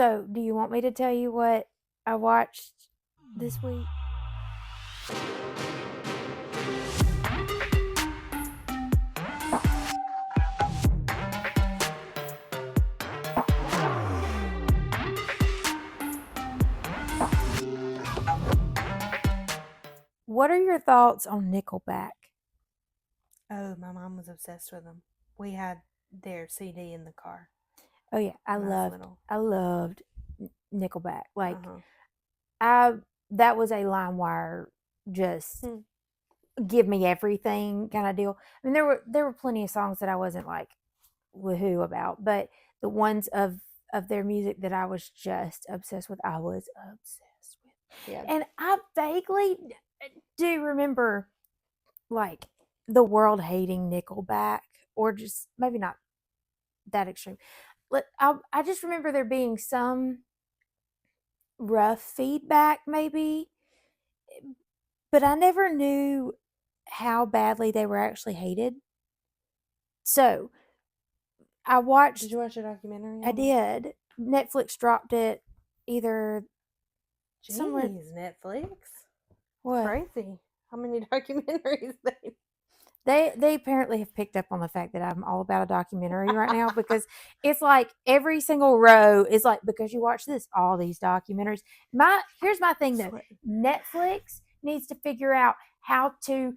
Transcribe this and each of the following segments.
So, do you want me to tell you what I watched this week? What are your thoughts on Nickelback? Oh, my mom was obsessed with them. We had their CD in the car. Oh yeah, I when I was loved little. I loved Nickelback. Like Uh-huh. that was a LimeWire just give me everything kind of deal. I mean there were plenty of songs that I wasn't like woohoo about, but the ones of their music that I was just obsessed with, I was obsessed with. Yeah. And I vaguely do remember like the world hating Nickelback, or just maybe not that extreme. I just remember there being some rough feedback, maybe, but I never knew how badly they were actually hated. So I Did watched, you watch a documentary? I did. Netflix dropped it either somewhere. Jeez, Netflix. What? Crazy. How many documentaries they They apparently have picked up on the fact that I'm all about a documentary right now, because it's like every single row is like, because you watch this, all these documentaries. Here's my thing though. Netflix needs to figure out how to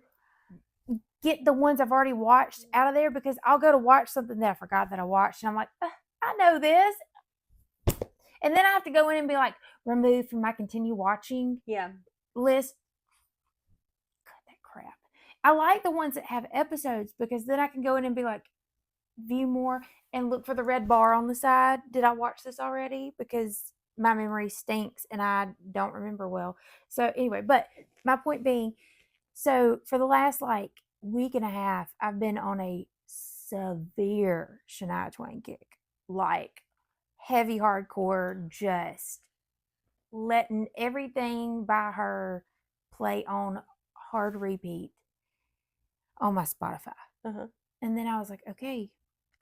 get the ones I've already watched out of there, because I'll go to watch something that I forgot that I watched and I'm like, I know this. And then I have to go in and be like, remove from my continue watching list. Cut that crap. I like the ones that have episodes, because then I can go in and be like, view more and look for the red bar on the side. Did I watch this already? Because my memory stinks and I don't remember well. So anyway, but my point being, so for the last like week and a half, I've been on a severe Shania Twain kick. Like heavy hardcore, just letting everything by her play on hard repeat on my Spotify. Uh-huh. And then I was like, okay,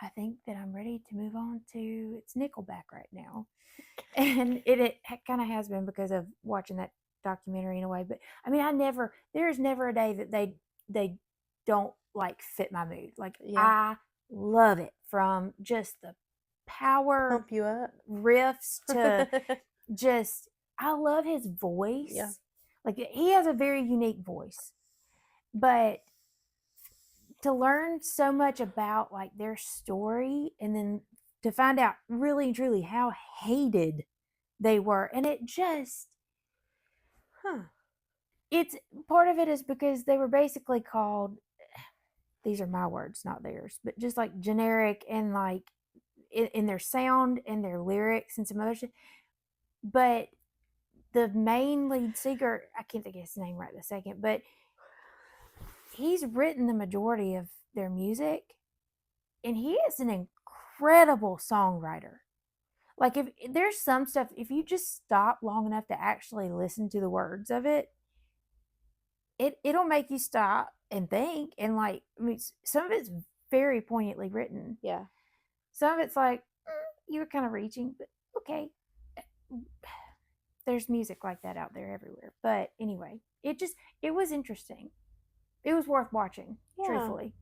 I think that I'm ready to move on to it's Nickelback right now. And it kind of has been because of watching that documentary in a way. But I mean, there's never a day that they don't like fit my mood. Like I love it, from just the power Pump you up riffs to just, I love his voice. Yeah. Like he has a very unique voice. But to learn so much about like their story, and then to find out really and truly how hated they were, and it just it's part of it is because they were basically called, these are my words not theirs, but just like generic, and like in their sound and their lyrics and some other shit. But the main lead singer, I can't think of his name right this second, but he's written the majority of their music, and he is an incredible songwriter. Like if there's some stuff, if you just stop long enough to actually listen to the words of it, it'll make you stop and think. And like, I mean, some of it's very poignantly written. Yeah. Some of it's like you were kind of reaching, but okay. There's music like that out there everywhere. But anyway, it was interesting. It was worth watching, truthfully.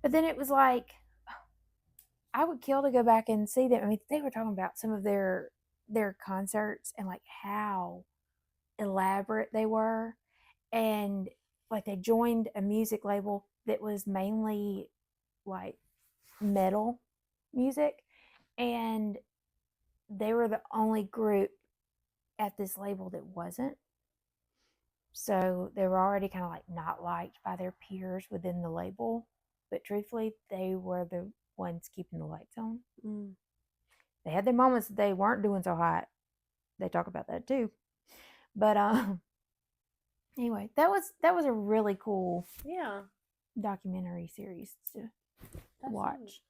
But then it was like, I would kill to go back and see them. I mean, they were talking about some of their concerts and like how elaborate they were, and like they joined a music label that was mainly like metal music, and they were the only group at this label that wasn't. So they were already kind of like not liked by their peers within the label, but truthfully, they were the ones keeping the lights on. They had their moments that they weren't doing so hot. They talk about that too. But anyway, that was a really cool documentary series to watch. Neat.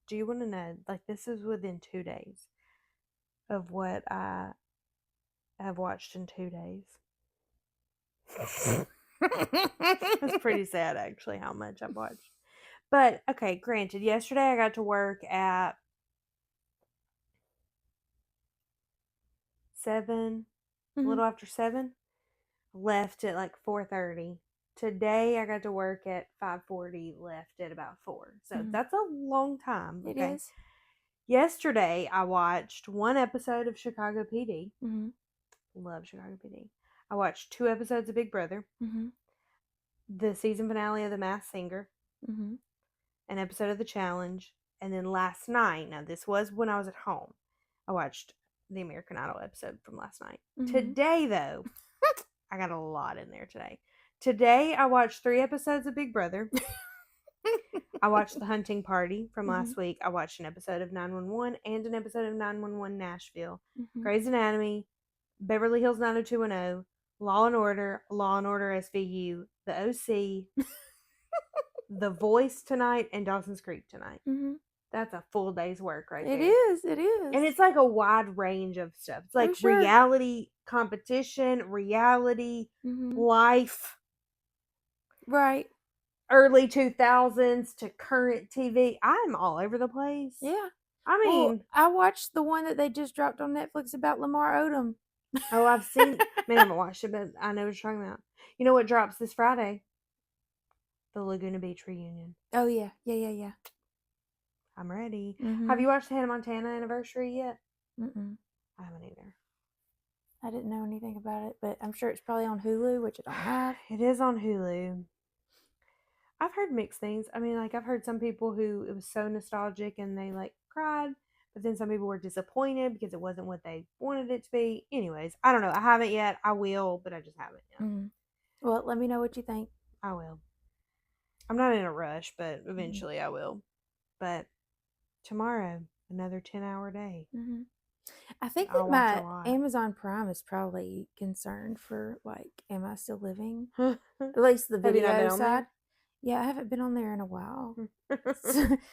Do you want to know, like, this is within 2 days of what I have watched in 2 days. It's pretty sad, actually, how much I've watched. But, okay, granted, yesterday I got to work at 7, a Mhm. little after 7. Left at like 4:30. Today I got to work at 5:40, left at about 4. So Mhm. that's a long time. It Okay. is. Yesterday I watched one episode of Chicago PD. Mhm. Love Chicago PD. I watched 2 episodes of Big Brother, Mhm. the season finale of The Masked Singer, Mhm. an episode of The Challenge, and then last night, now this was when I was at home, I watched the American Idol episode from last night. Mhm. Today, though, I got a lot in there today. Today, I watched 3 episodes of Big Brother. I watched The Hunting Party from last week. I watched an episode of 911 and an episode of 911 Nashville, Mhm. Grey's Anatomy, Beverly Hills 90210, Law and Order SVU, The OC, The Voice tonight, and Dawson's Creek tonight. Mhm. That's a full day's work right It there. is. It is. And it's like a wide range of stuff. It's like sure. reality competition, reality, Mhm. life, Right. early 2000s to current TV. I'm all over the place. Yeah. I Well, mean, I watched the one that they just dropped on Netflix about Lamar Odom. oh, I've seen, I haven't watched it, but I know what you're talking about. You know what drops this Friday? The Laguna Beach reunion. Oh yeah. Yeah. Yeah. Yeah. I'm ready. Mhm. Have you watched the Hannah Montana anniversary yet? Mm-mm. I haven't either. I didn't know anything about it, but I'm sure it's probably on Hulu, which I don't have. It is on Hulu. I've heard mixed things. I mean, like I've heard some people who it was so nostalgic and they like cried, but then some people were disappointed because it wasn't what they wanted it to be. Anyways, I don't know. I haven't yet. I will, but I just haven't yet. Mhm. Well, let me know what you think. I will. I'm not in a rush, but eventually I will. But tomorrow, another 10-hour day. Mm-hmm. I think I'll that watch a my lot. Amazon Prime is probably concerned for like, am I still living? Have At least the you not video been on side. there? Yeah, I haven't been on there in a while.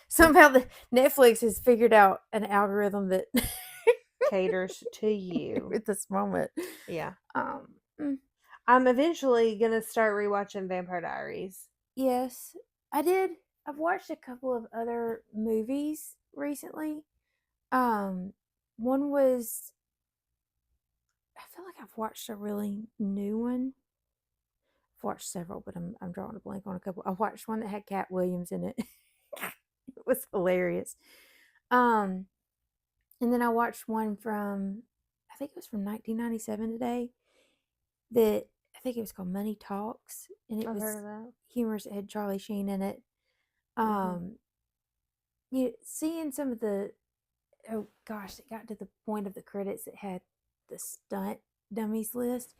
Somehow the Netflix has figured out an algorithm that Caters to you. at this moment. Yeah. Mm, I'm eventually gonna start rewatching Vampire Diaries. yes, I did. I've watched a couple of other movies recently. Um, one was I feel like I've watched a really new one. I've watched several, but I'm drawing a blank on a couple. I watched one that had Cat Williams in it. It was hilarious. Um, and then I watched one from I think it was from 1997 today. That I think it was called Money Talks, and it I've was heard of that. humorous. It had Charlie Sheen in it. Mm-hmm. You seeing some of the oh gosh, it got to the point of the credits that had the stunt dummies list.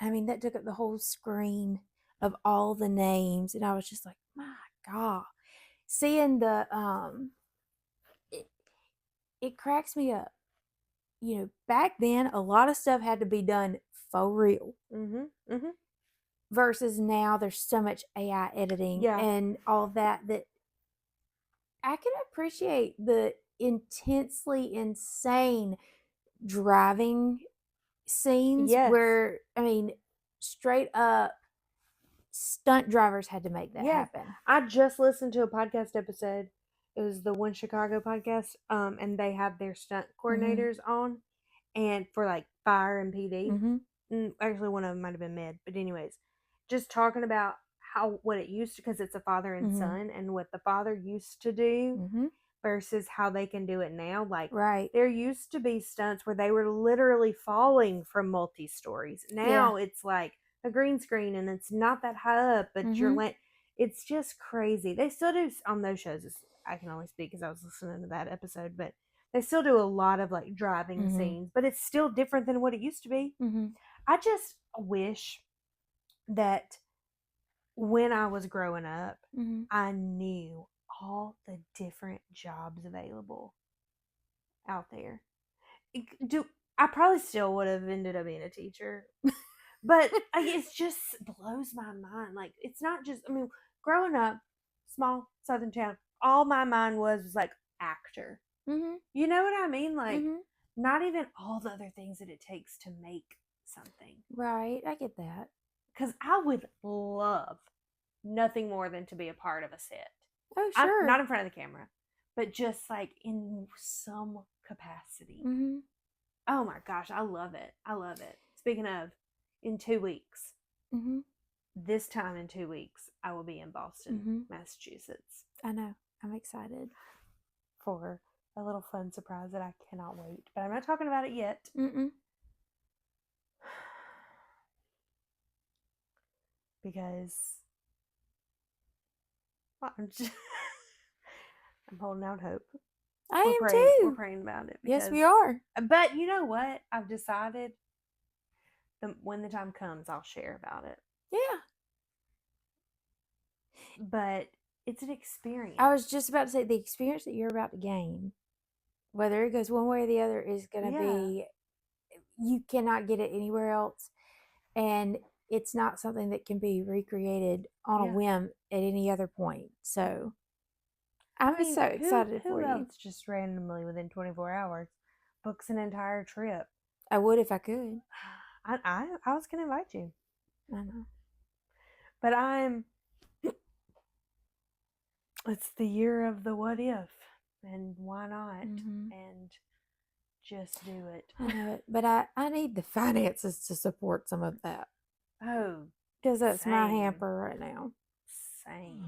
I mean, that took up the whole screen of all the names, and I was just like, my God. Seeing the it, it cracks me up. You know, back then a lot of stuff had to be done for real. Mm-hmm. Versus now there's so much AI editing Yeah. and all that I can appreciate the intensely insane driving scenes Yes. where I mean straight up stunt drivers had to make that Yes. happen. I just listened to a podcast episode. It was the One Chicago podcast. And they have their stunt coordinators on, and for like fire and PD. Mm-hmm. Actually, one of them might have been med, but anyways, just talking about how what it used to, because it's a father and son, and what the father used to do Mm-hmm. versus how they can do it now. Like, Right. there used to be stunts where they were literally falling from multi stories. Now it's like a green screen and it's not that high up, but you're it's just crazy. They still do on those shows. I can only speak because I was listening to that episode, but they still do a lot of like driving scenes, but it's still different than what it used to be. Mm-hmm. I just wish that when I was growing up, I knew all the different jobs available out there. I probably still would have ended up being a teacher, but like, it just blows my mind. Like, it's not just, I mean, growing up, small southern town, all my mind was like actor. Mm-hmm. You know what I mean? Like, not even all the other things that it takes to make something. Right, I get that. Because I would love nothing more than to be a part of a set. Oh, sure. Not in front of the camera, but just like in some capacity. Mm-hmm. Oh my gosh, I love it. I love it. Speaking of, in 2 weeks, this time in 2 weeks, I will be in Boston, Massachusetts. I know. I'm excited for a little fun surprise that I cannot wait. But I'm not talking about it yet. Because I'm holding out hope. I am too. We're praying about it. Yes, we are. But you know what? I've decided when the time comes, I'll share about it. Yeah. But it's an experience. I was just about to say the experience that you're about to gain, whether it goes one way or the other, is going to be, you cannot get it anywhere else. And it's not something that can be recreated on a whim at any other point. So I'm so excited for you. Who else just randomly within 24 hours books an entire trip? I would if I could. I was going to invite you. I know. But it's the year of the what if, and why not? And just do it. I know it. But I need the finances to support some of that. Oh. Because that's my hamper right now. Same.